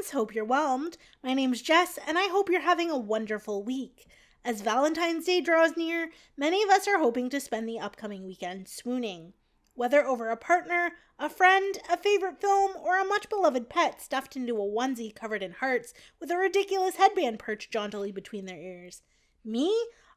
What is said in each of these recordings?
friends, hope you're whelmed. My name's Jess, and I hope you're having a wonderful week. As Valentine's Day draws near, many of us are hoping to spend the upcoming weekend swooning. Whether over a partner, a friend, a favorite film, or a much-beloved pet stuffed into a onesie covered in hearts with a ridiculous headband perched jauntily between their ears. Me?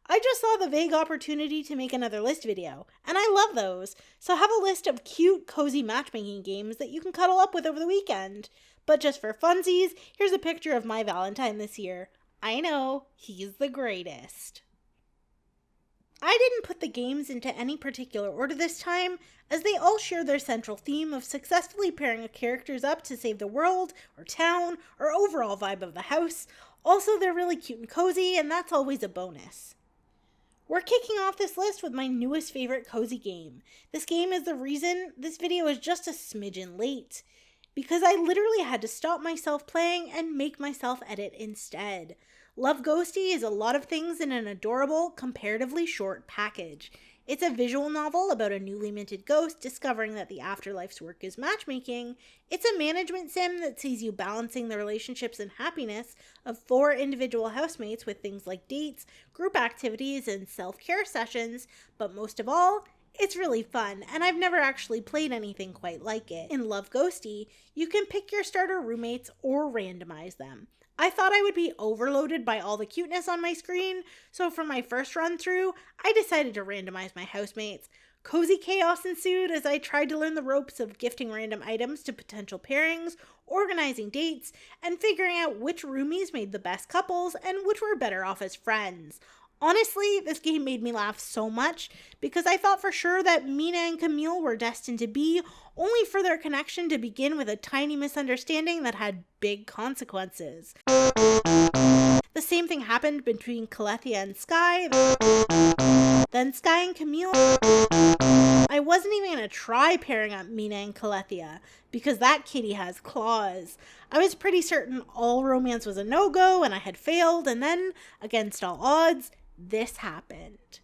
I just saw the vague opportunity to make another list video, and I love those, so have a list of cute, cozy matchmaking games that you can cuddle up with over the weekend. But just for funsies, here's a picture of my Valentine this year. I know, he's the greatest. I didn't put the games into any particular order this time, as they all share their central theme of successfully pairing characters up to save the world, or town, or overall vibe of the house. Also, they're really cute and cozy, and that's always a bonus. We're kicking off this list with my newest favorite cozy game. This game is the reason this video is just a smidgen late, because I literally had to stop myself playing and make myself edit instead. Love Ghostie is a lot of things in an adorable, comparatively short package. It's a visual novel about a newly minted ghost discovering that the afterlife's work is matchmaking. It's a management sim that sees you balancing the relationships and happiness of 4 individual housemates with things like dates, group activities, and self-care sessions. But most of all, it's really fun, and I've never actually played anything quite like it. In Love Ghostie, you can pick your starter roommates or randomize them. I thought I would be overloaded by all the cuteness on my screen, so for my first run through, I decided to randomize my housemates. Cozy chaos ensued as I tried to learn the ropes of gifting random items to potential pairings, organizing dates, and figuring out which roomies made the best couples and which were better off as friends. Honestly, this game made me laugh so much because I thought for sure that Mina and Camille were destined to be, only for their connection to begin with a tiny misunderstanding that had big consequences. The same thing happened between Calethea and Sky, then Sky and Camille. I wasn't even going to try pairing up Mina and Calethea because that kitty has claws. I was pretty certain all romance was a no-go and I had failed, and then, against all odds, this happened.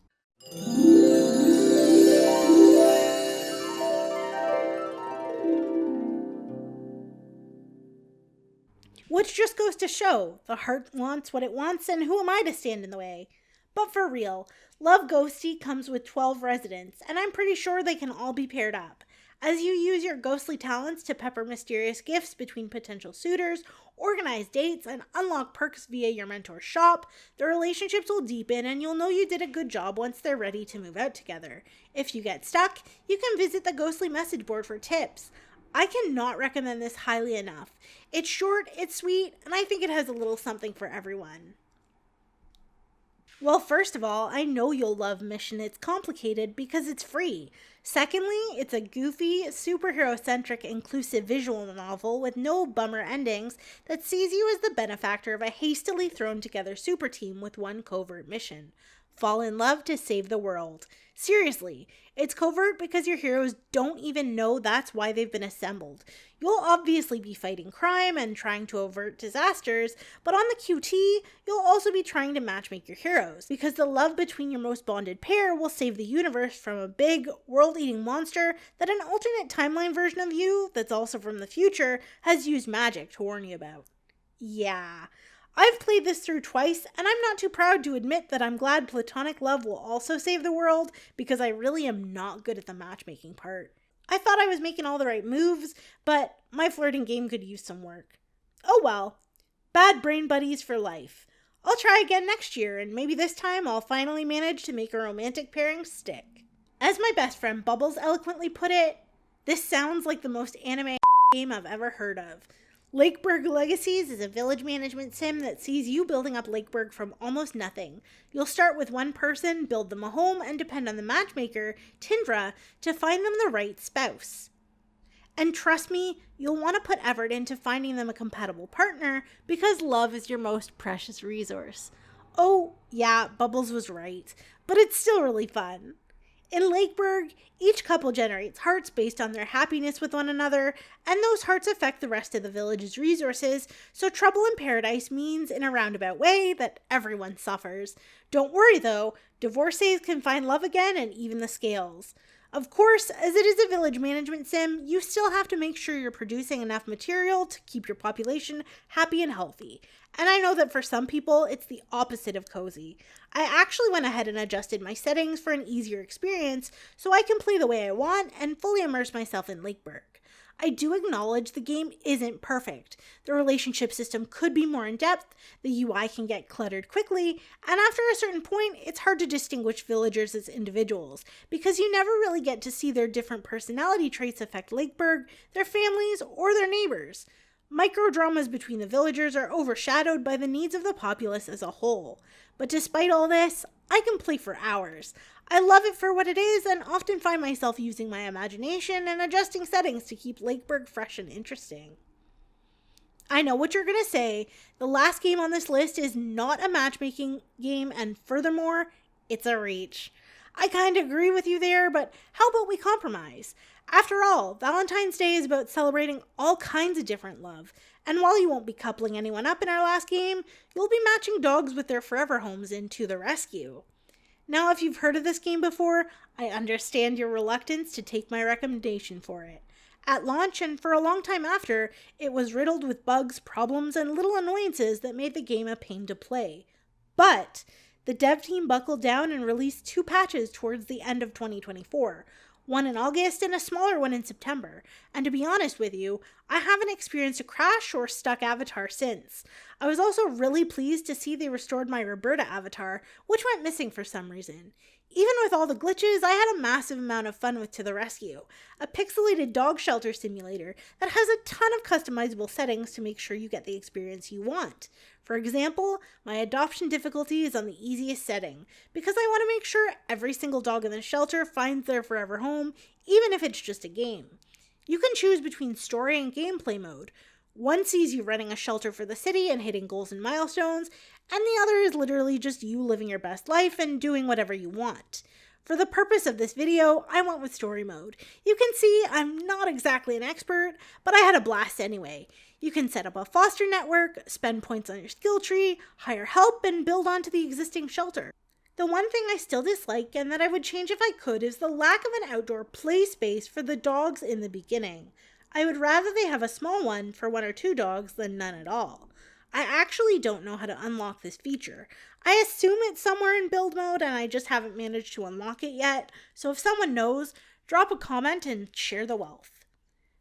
Which just goes to show, the heart wants what it wants, and who am I to stand in the way? But for real, Love Ghostie comes with 12 residents, and I'm pretty sure they can all be paired up. As you use your ghostly talents to pepper mysterious gifts between potential suitors, organize dates, and unlock perks via your mentor's shop, the relationships will deepen and you'll know you did a good job once they're ready to move out together. If you get stuck, you can visit the Ghostly message board for tips. I cannot recommend this highly enough. It's short, it's sweet, and I think it has a little something for everyone. Well, first of all, I know you'll love Mission It's Complicated because it's free. Secondly, it's a goofy, superhero-centric, inclusive visual novel with no bummer endings that sees you as the benefactor of a hastily thrown-together super team with one covert mission: fall in love to save the world. Seriously, it's covert because your heroes don't even know that's why they've been assembled. You'll obviously be fighting crime and trying to avert disasters, but on the QT, you'll also be trying to matchmake your heroes, because the love between your most bonded pair will save the universe from a big, world-eating monster that an alternate timeline version of you, that's also from the future, has used magic to warn you about. Yeah. I've played this through twice, and I'm not too proud to admit that I'm glad platonic love will also save the world, because I really am not good at the matchmaking part. I thought I was making all the right moves, but my flirting game could use some work. Oh well. Bad brain buddies for life. I'll try again next year, and maybe this time I'll finally manage to make a romantic pairing stick. As my best friend Bubbles eloquently put it, this sounds like the most anime game I've ever heard of. Lakeberg Legacies is a village management sim that sees you building up Lakeberg from almost nothing. You'll start with one person, build them a home, and depend on the matchmaker, Tindra, to find them the right spouse. And trust me, you'll want to put effort into finding them a compatible partner because love is your most precious resource. Oh, yeah, Bubbles was right, but it's still really fun. In Lakeberg, each couple generates hearts based on their happiness with one another, and those hearts affect the rest of the village's resources, so trouble in paradise means, in a roundabout way, that everyone suffers. Don't worry though, divorcees can find love again and even the scales. Of course, as it is a village management sim, you still have to make sure you're producing enough material to keep your population happy and healthy. And I know that for some people, it's the opposite of cozy. I actually went ahead and adjusted my settings for an easier experience so I can play the way I want and fully immerse myself in Lakeberg. I do acknowledge the game isn't perfect. The relationship system could be more in-depth, the UI can get cluttered quickly, and after a certain point, it's hard to distinguish villagers as individuals, because you never really get to see their different personality traits affect Lakeberg, their families, or their neighbors. Micro-dramas between the villagers are overshadowed by the needs of the populace as a whole. But despite all this, I can play for hours. I love it for what it is and often find myself using my imagination and adjusting settings to keep Lakeberg fresh and interesting. I know what you're going to say. The last game on this list is not a matchmaking game, and furthermore, it's a reach. I kind of agree with you there, but how about we compromise? After all, Valentine's Day is about celebrating all kinds of different love. And while you won't be coupling anyone up in our last game, you'll be matching dogs with their forever homes in To the Rescue. Now, if you've heard of this game before, I understand your reluctance to take my recommendation for it. At launch and for a long time after, it was riddled with bugs, problems, and little annoyances that made the game a pain to play. But the dev team buckled down and released 2 patches towards the end of 2024, one in August and a smaller one in September. And to be honest with you, I haven't experienced a crash or stuck avatar since. I was also really pleased to see they restored my Roberta avatar, which went missing for some reason. Even with all the glitches, I had a massive amount of fun with To the Rescue, a pixelated dog shelter simulator that has a ton of customizable settings to make sure you get the experience you want. For example, my adoption difficulty is on the easiest setting, because I want to make sure every single dog in the shelter finds their forever home, even if it's just a game. You can choose between story and gameplay mode. One sees you running a shelter for the city and hitting goals and milestones, and the other is literally just you living your best life and doing whatever you want. For the purpose of this video, I went with story mode. You can see I'm not exactly an expert, but I had a blast anyway. You can set up a foster network, spend points on your skill tree, hire help, and build onto the existing shelter. The one thing I still dislike and that I would change if I could is the lack of an outdoor play space for the dogs in the beginning. I would rather they have a small one for 1 or 2 dogs than none at all. I actually don't know how to unlock this feature. I assume it's somewhere in build mode and I just haven't managed to unlock it yet, so if someone knows, drop a comment and share the wealth.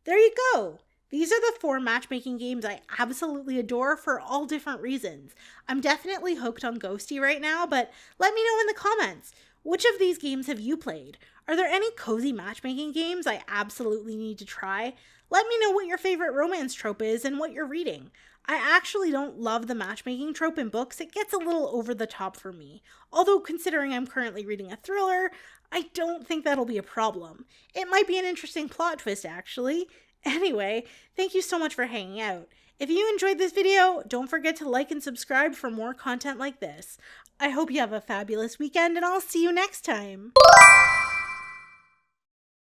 There you go! These are the 4 matchmaking games I absolutely adore for all different reasons. I'm definitely hooked on Ghostie right now, but let me know in the comments. Which of these games have you played? Are there any cozy matchmaking games I absolutely need to try? Let me know what your favorite romance trope is and what you're reading. I actually don't love the matchmaking trope in books. It gets a little over the top for me. Although considering I'm currently reading a thriller, I don't think that'll be a problem. It might be an interesting plot twist actually. Anyway, thank you so much for hanging out. If you enjoyed this video, don't forget to like and subscribe for more content like this. I hope you have a fabulous weekend and I'll see you next time.